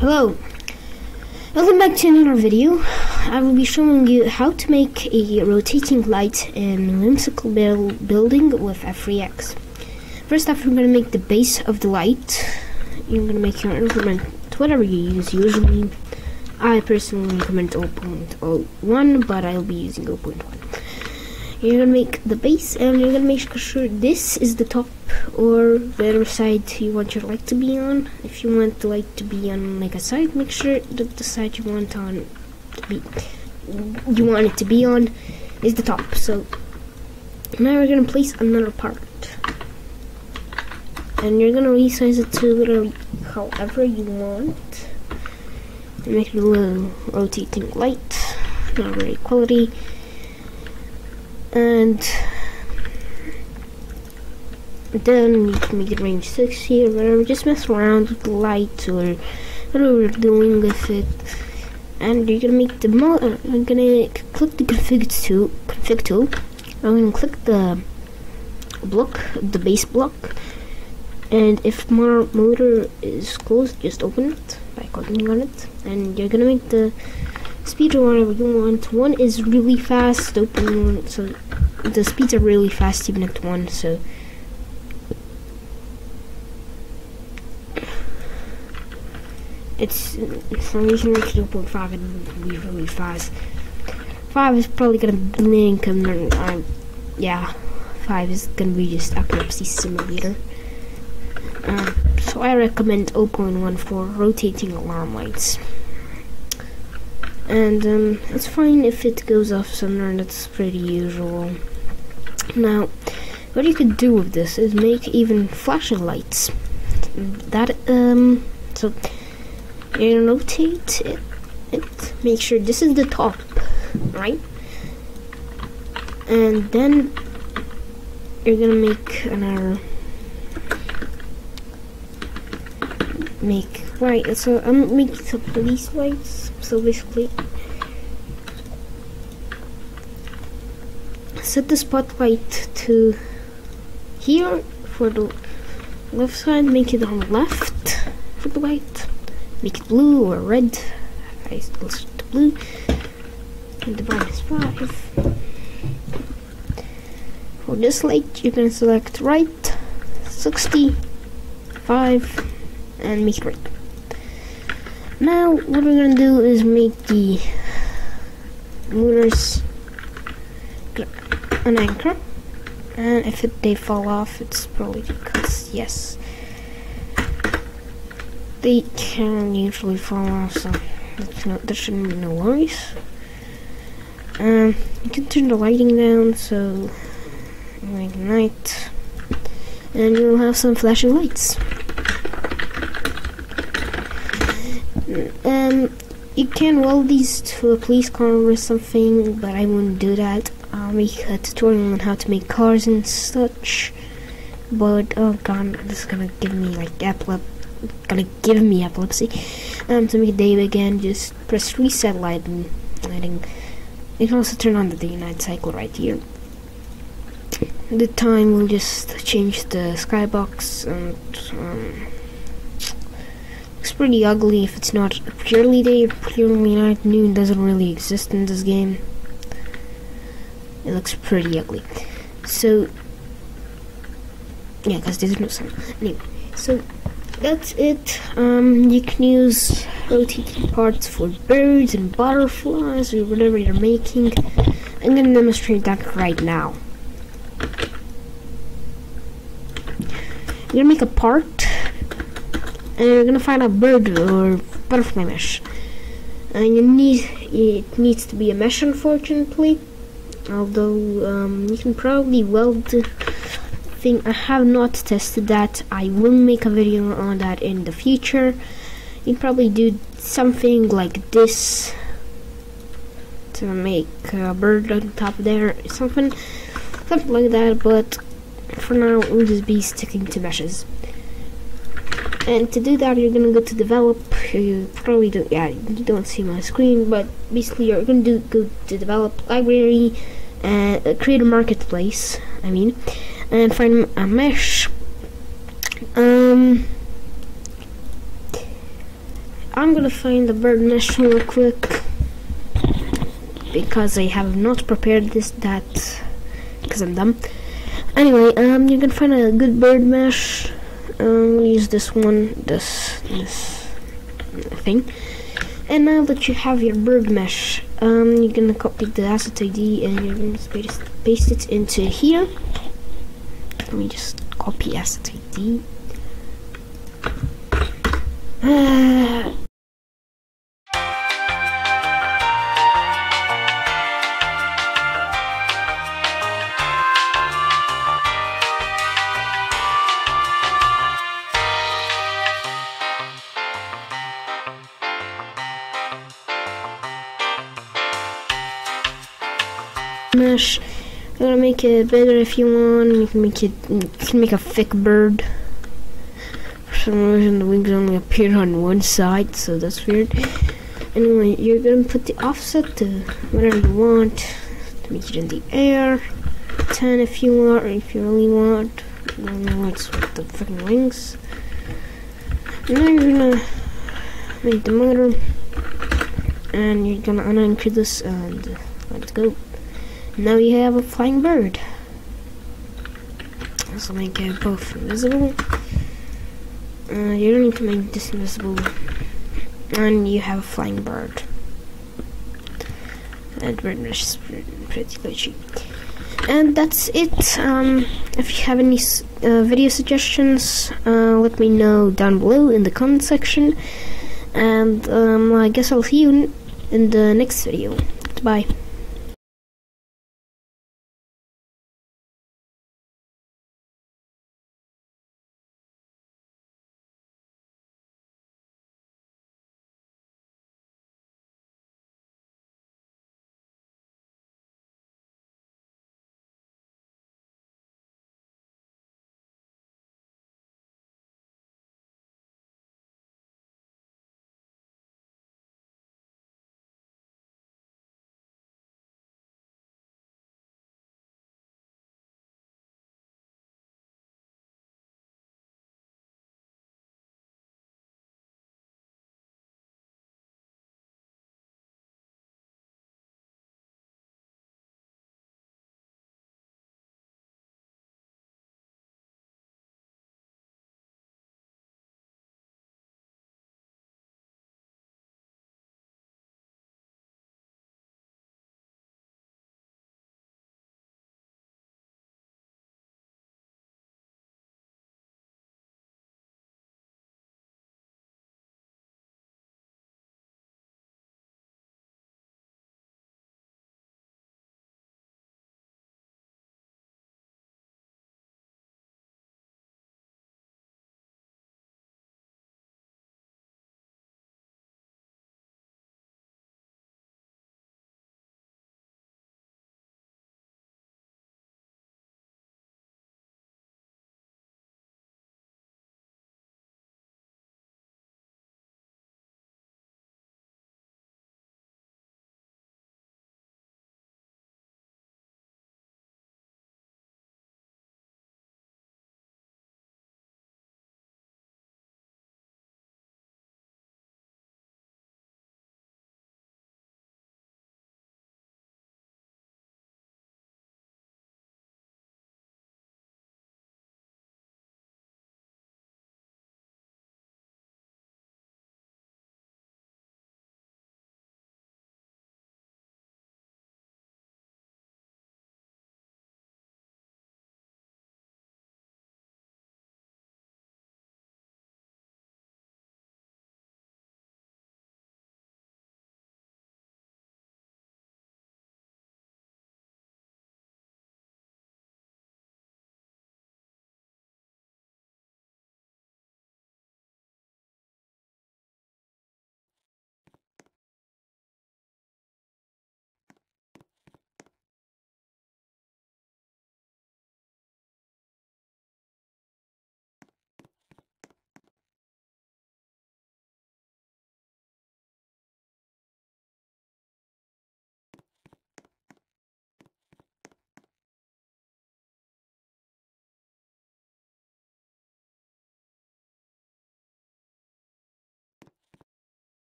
Hello, welcome back to another video. I will be showing you how to make a rotating light in Whimsical Building with F3X. First off, we're going to make the base of the light. You're going to make your increment whatever you use usually. I personally recommend 0.01, but I'll be using 0.1. You're going to make the base, and you're going to make sure this is the top or whatever side you want your light to be on. If you want the light to be on like a side, make sure that the side you want it to be on is the top. So now we're going to place another part, and you're going to resize it to however you want. And make it a little rotating light, not very quality. And then you can make it range 60 or whatever. Just mess around with the light or whatever you're doing with it. And you're gonna make the I'm gonna click the config tool. I'm gonna click the block, the base block, and if motor is closed, just open it by clicking on it. And you're gonna make the speed or whatever you want. 1 is really fast, open, so the speeds are really fast even at 1, so it's for me to make it 0.5 and be really fast. 5 is probably gonna blink, and yeah, 5 is gonna be just epilepsy simulator. So I recommend 0.1 for rotating alarm lights. And it's fine if it goes off somewhere, that's pretty usual. Now, what you could do with this is make even flashing lights. So you rotate it, make sure this is the top, right? And then you're gonna make another, so I'm making some police lights. So basically, set the spotlight to here for the left side, make it on the left for the light, make it blue or red. I still set the blue, and the brightness 5. For this light, you're gonna select right, 60, 5, and make it red. Now what we're gonna do is make the motors an anchor, and if they fall off, it's probably because they can usually fall off, so there shouldn't be no worries. You can turn the lighting down so like night, and you'll have some flashing lights. You can weld these to a police car or something, but I wouldn't do that. I'll make a tutorial on how to make cars and such. But oh god, this is gonna give me like epilepsy. To make a day again, just press reset lighting. You can also turn on the day and night cycle right here. The time will just change the skybox, and it's pretty ugly if it's not purely day or purely night. Noon doesn't really exist in this game. It looks pretty ugly. So yeah, because there's no sun. Anyway, so that's it. You can use rotating parts for birds and butterflies or whatever you're making. I'm gonna demonstrate that right now. You're gonna make a part, and you're gonna find a bird or butterfly mesh, and it needs to be a mesh, unfortunately. Although you can probably weld the thing. I have not tested that. I will make a video on that in the future. You can probably do something like this to make a bird on top there, something like that. But for now, we'll just be sticking to meshes. And to do that, you're gonna go to develop. You probably don't, you don't see my screen, but basically you're gonna go to develop library and create a marketplace. And find a mesh. I'm gonna find the bird mesh real quick because I have not prepared that because I'm dumb. Anyway, you can find a good bird mesh. We'll use this one, this thing. And now that you have your bird mesh, you're gonna copy the asset ID and you're gonna paste it into here. Let me just copy asset ID. Mesh. You're gonna make it bigger if you want. You can make a thick bird. For some reason the wings only appear on one side, so that's weird. Anyway, you're gonna put the offset to whatever you want to make it in the air. 10 if you want, or if you really want. I don't know what's with the freaking wings. And then you're gonna make the motor, and you're gonna unanchor this and let's go. Now you have a flying bird. Also make it both invisible. You don't need to make this invisible. And you have a flying bird. And bird mesh is pretty glitchy. And that's it. If you have any video suggestions, let me know down below in the comment section. And I guess I'll see you in the next video. Bye.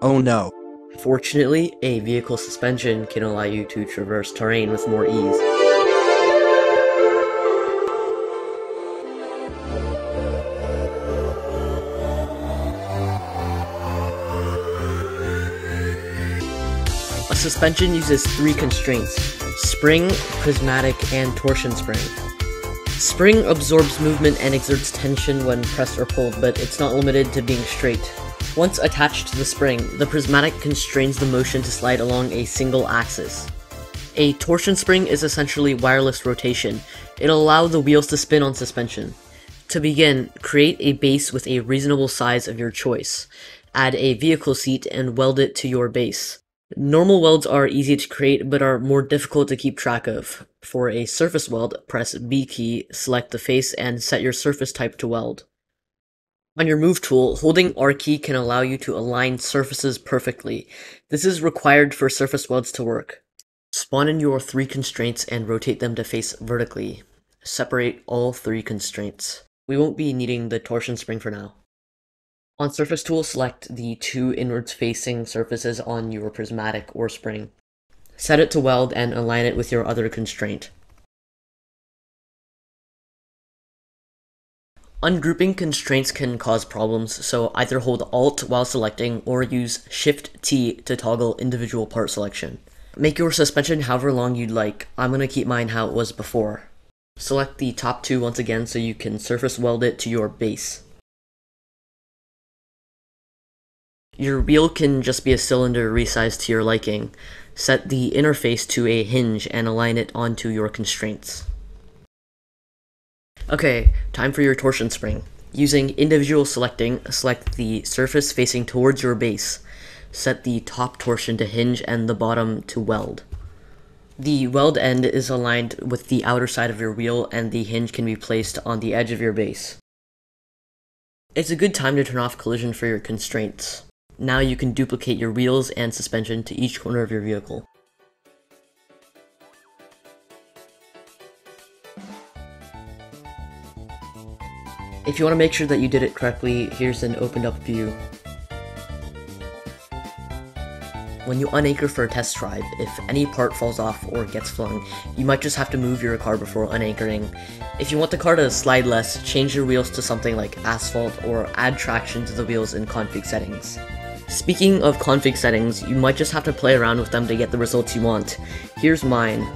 Oh no. Fortunately, a vehicle suspension can allow you to traverse terrain with more ease. A suspension uses 3 constraints: spring, prismatic, and torsion spring. Spring absorbs movement and exerts tension when pressed or pulled, but it's not limited to being straight. Once attached to the spring, the prismatic constrains the motion to slide along a single axis. A torsion spring is essentially wireless rotation. It'll allow the wheels to spin on suspension. To begin, create a base with a reasonable size of your choice. Add a vehicle seat and weld it to your base. Normal welds are easy to create but are more difficult to keep track of. For a surface weld, press B key, select the face, and set your surface type to weld. On your move tool, holding R key can allow you to align surfaces perfectly. This is required for surface welds to work. Spawn in your 3 constraints and rotate them to face vertically. Separate all 3 constraints. We won't be needing the torsion spring for now. On surface tool, select the 2 inwards facing surfaces on your prismatic or spring. Set it to weld and align it with your other constraint. Ungrouping constraints can cause problems, so either hold Alt while selecting or use Shift T to toggle individual part selection. Make your suspension however long you'd like. I'm gonna keep mine how it was before. Select the top 2 once again so you can surface weld it to your base. Your wheel can just be a cylinder resized to your liking. Set the interface to a hinge and align it onto your constraints. Okay, time for your torsion spring. Using individual selecting, select the surface facing towards your base. Set the top torsion to hinge and the bottom to weld. The weld end is aligned with the outer side of your wheel and the hinge can be placed on the edge of your base. It's a good time to turn off collision for your constraints. Now you can duplicate your wheels and suspension to each corner of your vehicle. If you want to make sure that you did it correctly, here's an opened up view. When you unanchor for a test drive, if any part falls off or gets flung, you might just have to move your car before unanchoring. If you want the car to slide less, change your wheels to something like asphalt or add traction to the wheels in config settings. Speaking of config settings, you might just have to play around with them to get the results you want. Here's mine.